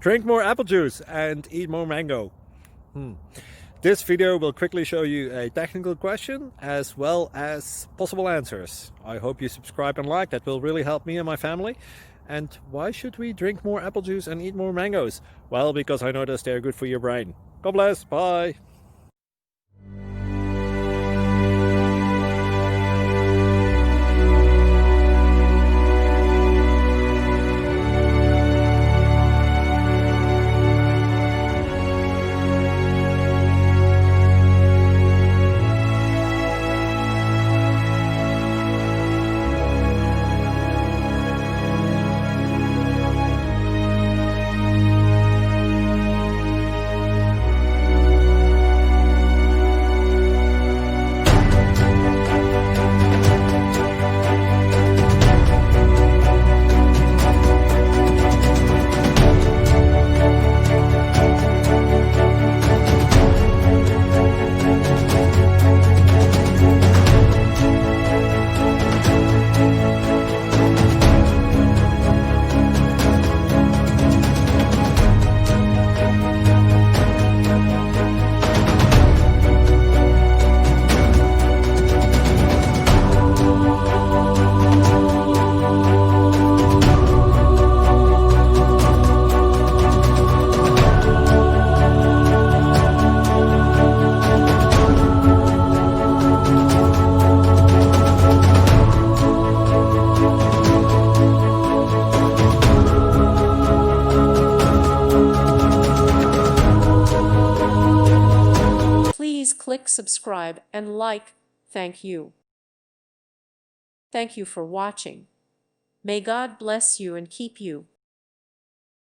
Drink more apple juice and eat more mango. This video will quickly show you a technical question as well as possible answers. I hope you subscribe and like, that will really help me and my family. And why should we drink more apple juice and eat more mangoes? Well, because I noticed they're good for your brain. God bless, bye! Please click subscribe and like. Thank you. Thank you for watching. May God bless you and keep you.